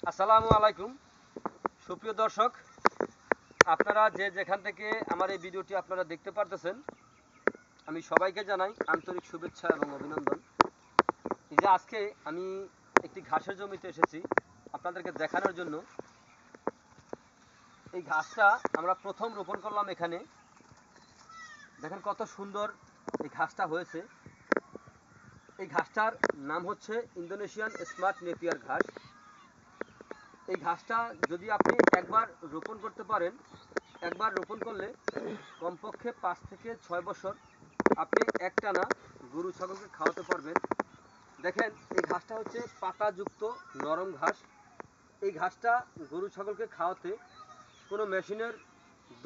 আসসালামু আলাইকুম সুপ্রিয় দর্শক, আপনারা যে যেখান থেকে আমার এই ভিডিওটি আপনারা দেখতে পারতেছেন, আমি সবাইকে জানাই আন্তরিক শুভেচ্ছা এবং অভিনন্দন। এই যে আজকে আমি একটি ঘাসের জমিতে এসেছি আপনাদেরকে দেখানোর জন্য। এই ঘাসটা আমরা প্রথম রোপণ করলাম এখানে। দেখেন কত সুন্দর এই ঘাসটা হয়েছে। এই ঘাসটার নাম হচ্ছে ইন্দোনেশিয়ান স্মার্ট নেপিয়ার ঘাস। এই ঘাসটা যদি আপনি একবার রোপণ করতে পারেন, একবার রোপণ করলে কমপক্ষে 5 থেকে 6 বছর আপনি একটানা গরু ছাগলকে খাওয়াতে পারবেন। দেখেন এই ঘাসটা হচ্ছে পাতাযুক্ত নরম ঘাস। এই ঘাসটা গরু ছাগলকে খাওয়াতে কোনো মেশিনের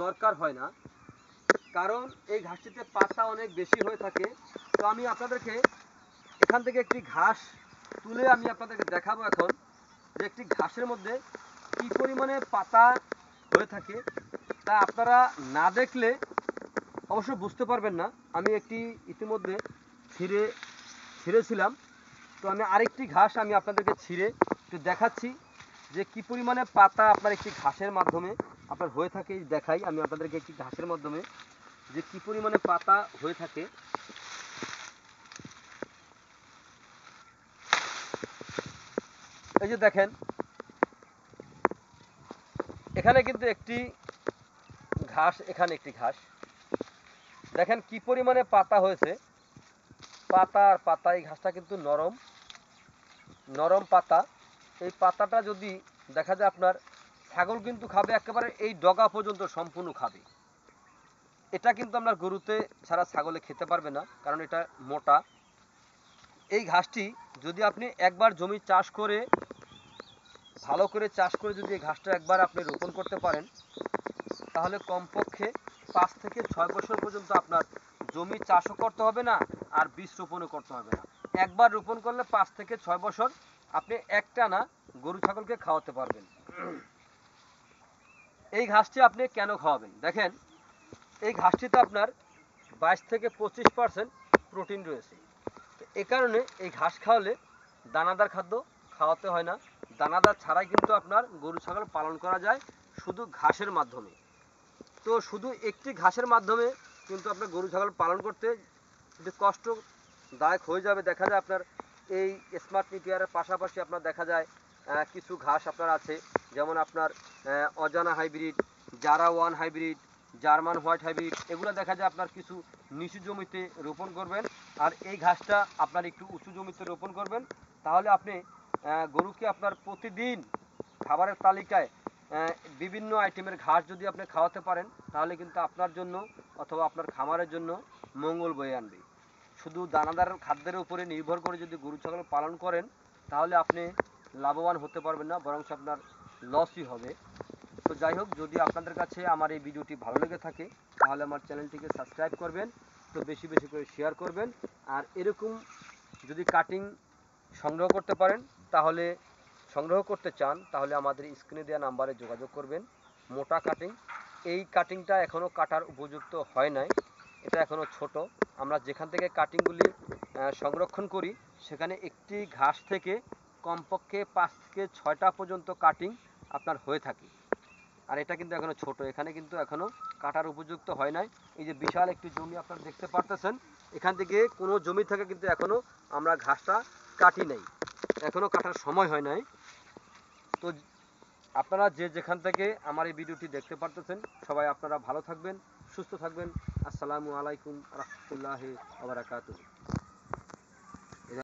দরকার হয় না, কারণ এই ঘাসটিতে পাতা অনেক বেশি হয়ে থাকে। তো আমি আপনাদেরকে এখান থেকে একটি ঘাস তুলে আমি আপনাদেরকে দেখাবো এখন, যে একটি ঘাসের মধ্যে কী পরিমাণে পাতা হয়ে থাকে তা আপনারা না দেখলে অবশ্য বুঝতে পারবেন না। আমি একটি ইতিমধ্যে ছিঁড়েছিলাম, তো আমি আরেকটি ঘাস আমি আপনাদেরকে ছিঁড়ে একটু দেখাচ্ছি যে কী পরিমাণে পাতা আপনার একটি ঘাসের মাধ্যমে আপনার হয়ে থাকে। দেখাই আমি আপনাদেরকে একটি ঘাসের মাধ্যমে যে কী পরিমাণে পাতা হয়ে থাকে। এই যে দেখেন, এখানে কিন্তু একটি ঘাস, এখানে একটি ঘাস, দেখেন কি পরিমাণে পাতা হয়েছে। পাতা আর পাতা, এই ঘাসটা কিন্তু নরম নরম পাতা। এই পাতাটা যদি দেখা যায় আপনার ছাগল কিন্তু খাবে, একেবারে এই ডগা পর্যন্ত সম্পূর্ণ খাবে। এটা কিন্তু আপনার গরুতে ছাড়া ছাগলে খেতে পারবে না, কারণ এটা মোটা। এই ঘাসটি যদি আপনি একবার জমি চাষ করে ভালো করে চাষ করে যদি এই ঘাসটা একবার আপনি রোপণ করতে পারেন, তাহলে কমপক্ষে 5 থেকে 6 বছর পর্যন্ত আপনার জমি চাষও করতে হবে না, আর বীজ রোপণও করতে হবে না। একবার রোপণ করলে 5 থেকে 6 বছর আপনি একটানা গরু ছাগলকে খাওয়াতে পারবেন। এই ঘাসটি আপনি কেন খাওয়াবেন? দেখেন, এই ঘাসটিতে আপনার 22 থেকে 25% প্রোটিন রয়েছে। তো এ কারণে এই ঘাস খাওয়ালে দানাদার খাদ্য খাওয়াতে হয় না। দানাদার ছাড়াই কিন্তু আপনার গরু ছাগল পালন করা যায় শুধু ঘাসের মাধ্যমে। তো শুধু একটি ঘাসের মাধ্যমে কিন্তু আপনার গরু ছাগল পালন করতে একটু কষ্টদায়ক হয়ে যাবে। দেখা যায় আপনার এই স্মার্ট নেপিয়ারের পাশাপাশি আপনার দেখা যায় কিছু ঘাস আপনার আছে, যেমন আপনার অজানা হাইব্রিড, জারা one hybrid, German white hybrid. এগুলো দেখা যায় আপনার কিছু নিচু জমিতে রোপণ করবেন, আর এই ঘাসটা আপনার একটু উঁচু জমিতে রোপণ করবেন। তাহলে আপনি গরুকে আপনার প্রতিদিন খাবারের তালিকায় বিভিন্ন আইটেমের ঘাস যদি আপনি খাওয়াতে পারেন, তাহলে কিন্তু আপনার জন্য অথবা আপনার খামারের জন্য মঙ্গল বয়ে আনবে। শুধু দানাদার খাদ্যের উপরে নির্ভর করে যদি গরু ছাগল পালন করেন, তাহলে আপনি লাভবান হতে পারবেন না, বরং আপনার লসই হবে। তো যাই হোক, যদি আপনাদের কাছে আমার এই ভিডিওটি ভালো লেগে থাকে, তাহলে আমার চ্যানেলটিকে সাবস্ক্রাইব করবেন, তো বেশি বেশি করে শেয়ার করবেন। আর এরকম যদি কাটিং সংগ্রহ করতে পারেন, তাহলে সংগ্রহ করতে চান, তাহলে আমাদের স্ক্রিনে দেওয়া নাম্বারে যোগাযোগ করবেন। মোটা কাটিং, এই কাটিংটা এখনও কাটার উপযুক্ত হয় নাই, এটা এখনও ছোট। আমরা যেখান থেকে কাটিংগুলি সংরক্ষণ করি, সেখানে একটি ঘাস থেকে কমপক্ষে 5 থেকে 6টা পর্যন্ত কাটিং আপনার হয়ে থাকে। আর এটা কিন্তু এখনও ছোট, এখানে কিন্তু এখনও কাটার উপযুক্ত হয় নাই। এই যে বিশাল একটি জমি আপনারা দেখতে পারতেছেন, এখান থেকে কোনো জমি থেকে কিন্তু এখনও আমরা ঘাসটা কাটি নাই, এখনও কাটার সময় হয় নাই। তো আপনারা যে যেখান থেকে আমার এই ভিডিওটি দেখতে পারতেছেন, সবাই আপনারা ভালো থাকবেন, সুস্থ থাকবেন। আসসালামু আলাইকুম রহমতুল্লাহি ওয়া বারাকাতুহু।